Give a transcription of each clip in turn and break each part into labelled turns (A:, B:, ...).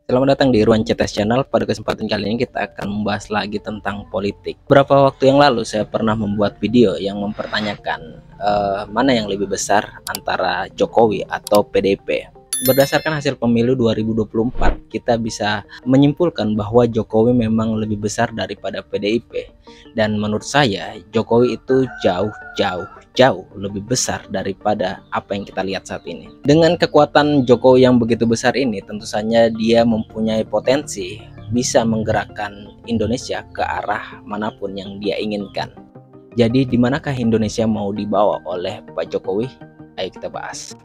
A: Selamat datang di Ruang Cetas Channel. Pada kesempatan kali ini kita akan membahas lagi tentang politik. Beberapa waktu yang lalu saya pernah membuat video yang mempertanyakan mana yang lebih besar antara Jokowi atau PDIP. Berdasarkan hasil pemilu 2024, kita bisa menyimpulkan bahwa Jokowi memang lebih besar daripada PDIP. Dan menurut saya, Jokowi itu jauh lebih besar daripada apa yang kita lihat saat ini. Dengan kekuatan Jokowi yang begitu besar ini, tentu saja dia mempunyai potensi bisa menggerakkan Indonesia ke arah manapun yang dia inginkan. Jadi, di manakah Indonesia mau dibawa oleh Pak Jokowi? Ayo kita bahas.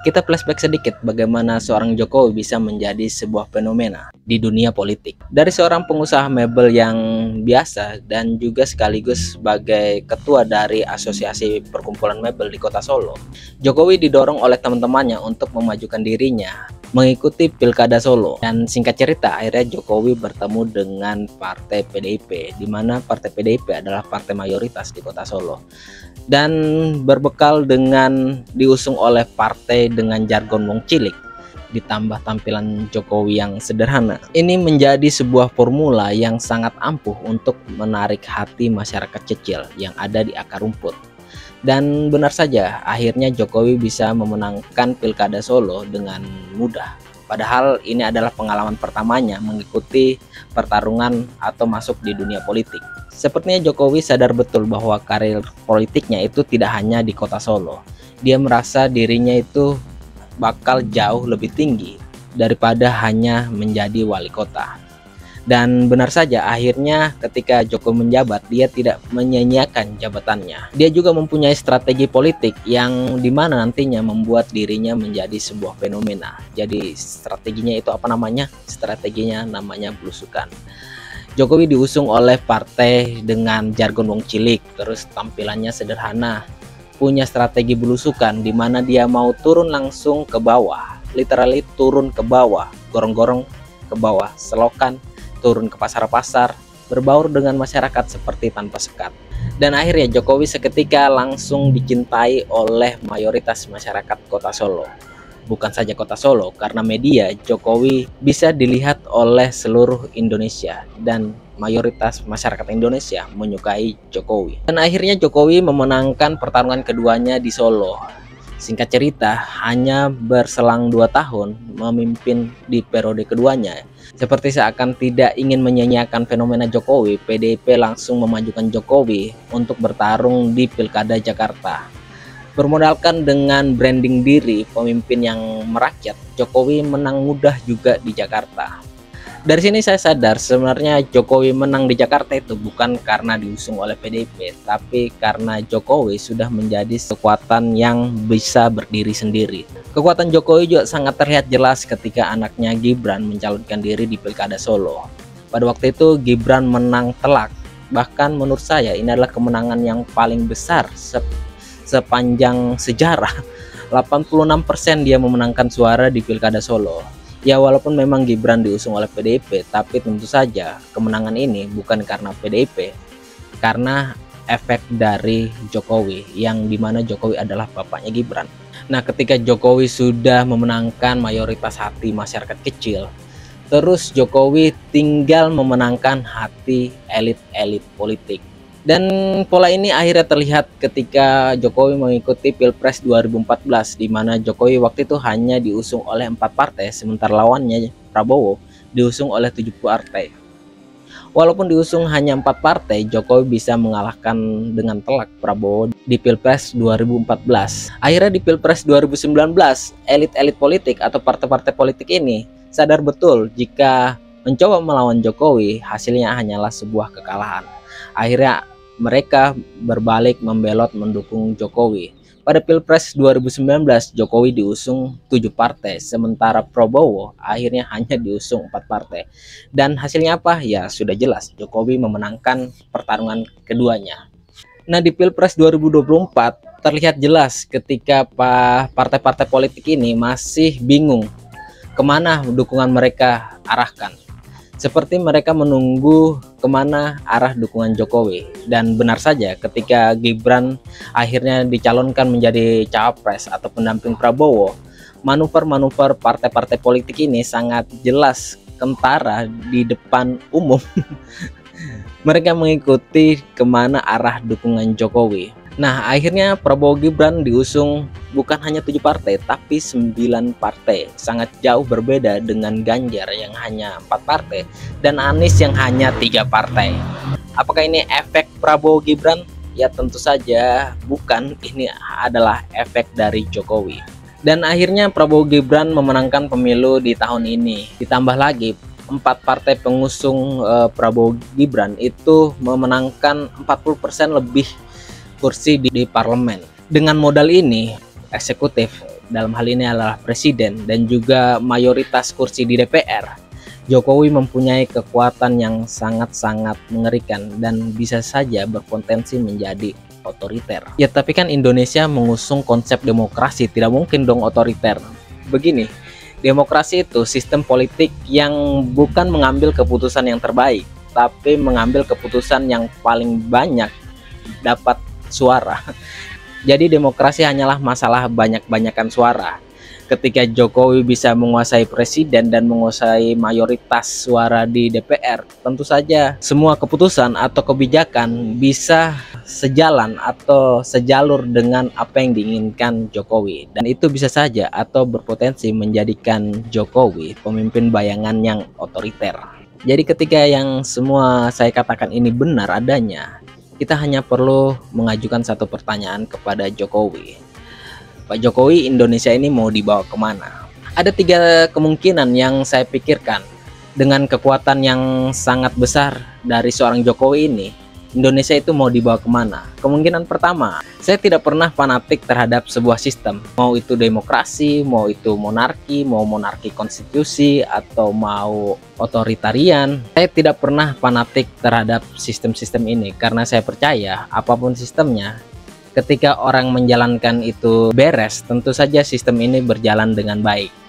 A: Kita flashback sedikit bagaimana seorang Jokowi bisa menjadi sebuah fenomena di dunia politik. Dari seorang pengusaha mebel yang biasa dan juga sekaligus sebagai ketua dari Asosiasi Perkumpulan Mebel di Kota Solo, Jokowi didorong oleh teman-temannya untuk memajukan dirinya mengikuti Pilkada Solo. Dan singkat cerita, akhirnya Jokowi bertemu dengan partai PDIP, di mana partai PDIP adalah partai mayoritas di Kota Solo. Dan berbekal dengan diusung oleh partai dengan jargon wong cilik ditambah tampilan Jokowi yang sederhana, ini menjadi sebuah formula yang sangat ampuh untuk menarik hati masyarakat kecil yang ada di akar rumput. Dan benar saja, akhirnya Jokowi bisa memenangkan Pilkada Solo dengan mudah. Padahal ini adalah pengalaman pertamanya mengikuti pertarungan atau masuk di dunia politik. Sepertinya Jokowi sadar betul bahwa karir politiknya itu tidak hanya di Kota Solo. Dia merasa dirinya itu bakal jauh lebih tinggi daripada hanya menjadi wali kota. Dan benar saja, akhirnya ketika Jokowi menjabat, dia tidak menyia-nyiakan jabatannya. Dia juga mempunyai strategi politik yang dimana nantinya membuat dirinya menjadi sebuah fenomena. Jadi strateginya itu apa namanya? Strateginya namanya belusukan. Jokowi diusung oleh partai dengan jargon wong cilik, terus tampilannya sederhana, punya strategi belusukan di mana dia mau turun langsung ke bawah, literally turun ke bawah, gorong-gorong ke bawah, selokan, turun ke pasar-pasar, berbaur dengan masyarakat seperti tanpa sekat. Dan akhirnya Jokowi seketika langsung dicintai oleh mayoritas masyarakat Kota Solo. Bukan saja Kota Solo, karena media Jokowi bisa dilihat oleh seluruh Indonesia dan mayoritas masyarakat Indonesia menyukai Jokowi. Dan akhirnya Jokowi memenangkan pertarungan keduanya di Solo. Singkat cerita, hanya berselang 2 tahun memimpin di periode keduanya. Seperti seakan tidak ingin menyanyiakan fenomena Jokowi, PDIP langsung memajukan Jokowi untuk bertarung di Pilkada Jakarta. Bermodalkan dengan branding diri pemimpin yang merakyat, Jokowi menang mudah juga di Jakarta. Dari sini saya sadar sebenarnya Jokowi menang di Jakarta itu bukan karena diusung oleh PDIP, tapi karena Jokowi sudah menjadi kekuatan yang bisa berdiri sendiri. Kekuatan Jokowi juga sangat terlihat jelas ketika anaknya Gibran mencalonkan diri di Pilkada Solo. Pada waktu itu Gibran menang telak, bahkan menurut saya ini adalah kemenangan yang paling besar sepanjang sejarah. 86% dia memenangkan suara di Pilkada Solo. Ya, walaupun memang Gibran diusung oleh PDIP, tapi tentu saja kemenangan ini bukan karena PDIP, karena efek dari Jokowi, yang dimana Jokowi adalah bapaknya Gibran. Nah, ketika Jokowi sudah memenangkan mayoritas hati masyarakat kecil, terus Jokowi tinggal memenangkan hati elit-elit politik. Dan pola ini akhirnya terlihat ketika Jokowi mengikuti Pilpres 2014, di mana Jokowi waktu itu hanya diusung oleh 4 partai, sementara lawannya Prabowo diusung oleh 7 partai. Walaupun diusung hanya 4 partai, Jokowi bisa mengalahkan dengan telak Prabowo di Pilpres 2014. Akhirnya di Pilpres 2019, elit-elit politik atau partai-partai politik ini sadar betul jika mencoba melawan Jokowi, hasilnya hanyalah sebuah kekalahan. Akhirnya mereka berbalik membelot mendukung Jokowi. Pada Pilpres 2019, Jokowi diusung 7 partai, sementara Prabowo akhirnya hanya diusung 4 partai. Dan hasilnya apa? Ya sudah jelas, Jokowi memenangkan pertarungan keduanya. Nah, di Pilpres 2024 terlihat jelas ketika partai-partai politik ini masih bingung kemana dukungan mereka arahkan. Seperti mereka menunggu kemana arah dukungan Jokowi. Dan benar saja ketika Gibran akhirnya dicalonkan menjadi cawapres atau pendamping Prabowo, manuver-manuver partai-partai politik ini sangat jelas kentara di depan umum. Mereka mengikuti kemana arah dukungan Jokowi. Nah, akhirnya Prabowo Gibran diusung bukan hanya 7 partai, tapi 9 partai. Sangat jauh berbeda dengan Ganjar yang hanya 4 partai dan Anies yang hanya 3 partai. Apakah ini efek Prabowo Gibran? Ya tentu saja bukan, ini adalah efek dari Jokowi. Dan akhirnya Prabowo Gibran memenangkan pemilu di tahun ini. Ditambah lagi 4 partai pengusung Prabowo Gibran itu memenangkan 40% lebih kursi di parlemen. Dengan modal ini, eksekutif dalam hal ini adalah presiden dan juga mayoritas kursi di DPR, Jokowi mempunyai kekuatan yang sangat-sangat mengerikan dan bisa saja berpotensi menjadi otoriter. Ya tapi kan Indonesia mengusung konsep demokrasi, tidak mungkin dong otoriter. Begini, demokrasi itu sistem politik yang bukan mengambil keputusan yang terbaik, tapi mengambil keputusan yang paling banyak dapat suara. Jadi demokrasi hanyalah masalah banyak-banyakan suara. Ketika Jokowi bisa menguasai presiden dan menguasai mayoritas suara di DPR, tentu saja semua keputusan atau kebijakan bisa sejalan atau sejalur dengan apa yang diinginkan Jokowi, dan itu bisa saja atau berpotensi menjadikan Jokowi pemimpin bayangan yang otoriter. Jadi ketika yang semua saya katakan ini benar adanya, kita hanya perlu mengajukan satu pertanyaan kepada Jokowi. Pak Jokowi, Indonesia ini mau dibawa kemana? Ada 3 kemungkinan yang saya pikirkan. Dengan kekuatan yang sangat besar dari seorang Jokowi ini, Indonesia itu mau dibawa kemana? Kemungkinan pertama, saya tidak pernah fanatik terhadap sebuah sistem. Mau itu demokrasi, mau itu monarki konstitusi, atau mau otoritarian. Saya tidak pernah fanatik terhadap sistem-sistem ini karena saya percaya apapun sistemnya, ketika orang menjalankan itu beres, tentu saja sistem ini berjalan dengan baik.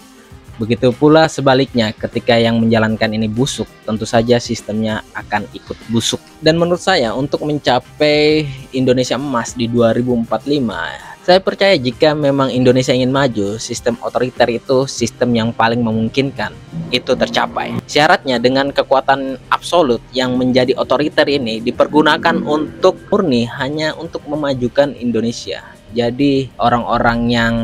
A: Begitu pula sebaliknya, ketika yang menjalankan ini busuk, tentu saja sistemnya akan ikut busuk. Dan menurut saya, untuk mencapai Indonesia emas di 2045, saya percaya jika memang Indonesia ingin maju, sistem otoriter itu sistem yang paling memungkinkan itu tercapai. Syaratnya dengan kekuatan absolut yang menjadi otoriter ini dipergunakan untuk murni hanya untuk memajukan Indonesia. Jadi orang-orang yang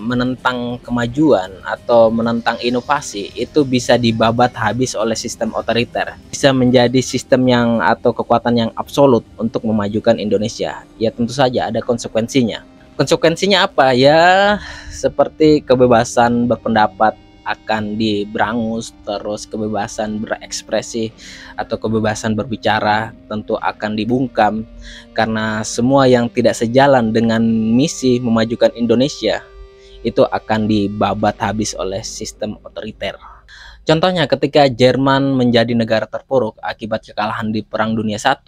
A: menentang kemajuan atau menentang inovasi itu bisa dibabat habis oleh sistem otoriter. Bisa menjadi sistem yang atau kekuatan yang absolut untuk memajukan Indonesia. Ya tentu saja ada konsekuensinya. Konsekuensinya apa? Ya seperti kebebasan berpendapat akan diberangus, terus kebebasan berekspresi atau kebebasan berbicara tentu akan dibungkam, karena semua yang tidak sejalan dengan misi memajukan Indonesia itu akan dibabat habis oleh sistem otoriter. Contohnya ketika Jerman menjadi negara terpuruk akibat kekalahan di Perang Dunia I,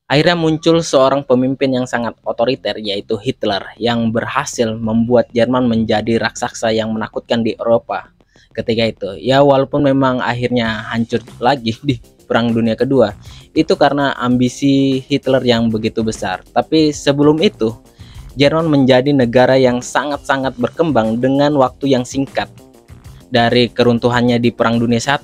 A: akhirnya muncul seorang pemimpin yang sangat otoriter, yaitu Hitler, yang berhasil membuat Jerman menjadi raksasa yang menakutkan di Eropa. Ketika itu, ya walaupun memang akhirnya hancur lagi di Perang Dunia Kedua, itu karena ambisi Hitler yang begitu besar. Tapi sebelum itu, Jerman menjadi negara yang sangat-sangat berkembang dengan waktu yang singkat. Dari keruntuhannya di Perang Dunia I,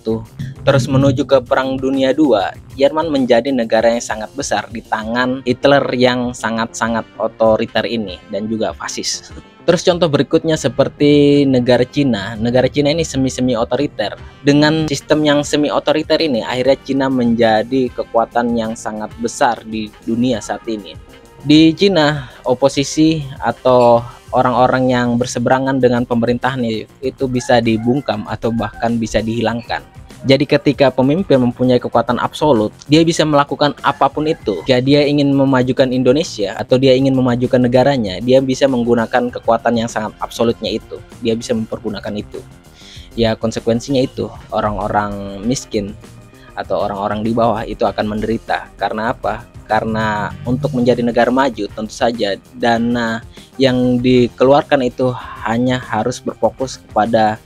A: terus menuju ke Perang Dunia II, Jerman menjadi negara yang sangat besar di tangan Hitler yang sangat-sangat otoriter ini dan juga fasis. Terus contoh berikutnya seperti negara Cina. Negara Cina ini semi-semi otoriter. Dengan sistem yang semi otoriter ini, akhirnya Cina menjadi kekuatan yang sangat besar di dunia saat ini. Di Cina, oposisi atau orang-orang yang berseberangan dengan pemerintahan itu bisa dibungkam atau bahkan bisa dihilangkan. Jadi ketika pemimpin mempunyai kekuatan absolut, dia bisa melakukan apapun itu. Jika dia ingin memajukan Indonesia atau dia ingin memajukan negaranya, dia bisa menggunakan kekuatan yang sangat absolutnya itu. Dia bisa mempergunakan itu. Ya konsekuensinya itu, orang-orang miskin atau orang-orang di bawah itu akan menderita. Karena apa? Karena untuk menjadi negara maju tentu saja dana yang dikeluarkan itu hanya harus berfokus kepada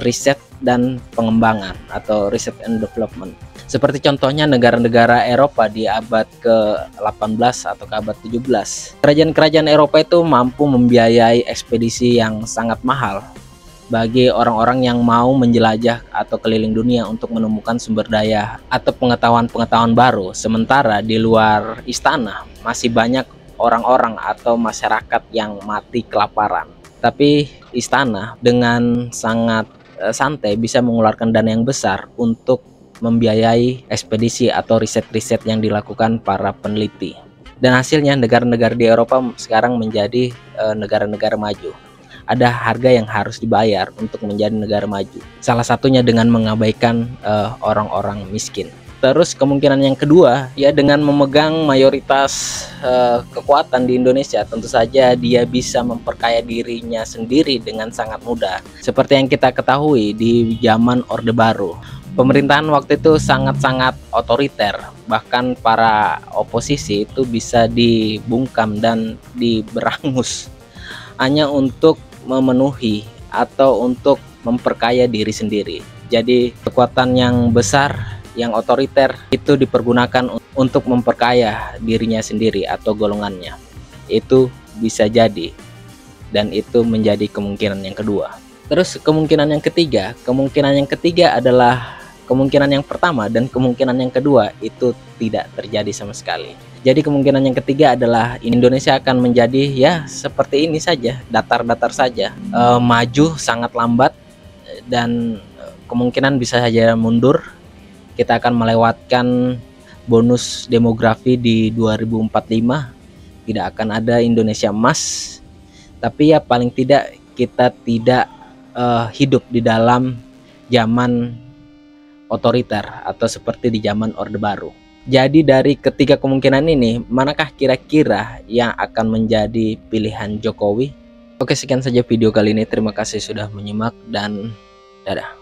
A: riset dan pengembangan atau research and development. Seperti contohnya negara-negara Eropa di abad ke-18 atau ke abad 17. Kerajaan-kerajaan Eropa itu mampu membiayai ekspedisi yang sangat mahal bagi orang-orang yang mau menjelajah atau keliling dunia untuk menemukan sumber daya atau pengetahuan-pengetahuan baru. Sementara di luar istana masih banyak orang-orang atau masyarakat yang mati kelaparan. Tapi istana dengan sangat santai bisa mengeluarkan dana yang besar untuk membiayai ekspedisi atau riset-riset yang dilakukan para peneliti. Dan hasilnya negara-negara di Eropa sekarang menjadi negara-negara maju. Ada harga yang harus dibayar untuk menjadi negara maju. Salah satunya dengan mengabaikan orang-orang miskin. Terus kemungkinan yang kedua, ya dengan memegang mayoritas kekuatan di Indonesia, tentu saja dia bisa memperkaya dirinya sendiri dengan sangat mudah. Seperti yang kita ketahui di zaman Orde Baru, pemerintahan waktu itu sangat-sangat otoriter. Bahkan para oposisi itu bisa dibungkam dan diberangus hanya untuk memenuhi atau untuk memperkaya diri sendiri. Jadi kekuatan yang besar, yang otoriter itu dipergunakan untuk memperkaya dirinya sendiri atau golongannya. Itu bisa jadi, dan itu menjadi kemungkinan yang kedua. Terus kemungkinan yang ketiga adalah kemungkinan yang pertama dan kemungkinan yang kedua itu tidak terjadi sama sekali. Jadi kemungkinan yang ketiga adalah Indonesia akan menjadi ya seperti ini saja, datar-datar saja, maju sangat lambat dan kemungkinan bisa saja mundur. Kita akan melewatkan bonus demografi di 2045, tidak akan ada Indonesia emas, tapi ya paling tidak kita tidak hidup di dalam zaman otoriter atau seperti di zaman Orde Baru. Jadi dari ketiga kemungkinan ini, manakah kira-kira yang akan menjadi pilihan Jokowi? Oke, sekian saja video kali ini. Terima kasih sudah menyimak dan dadah.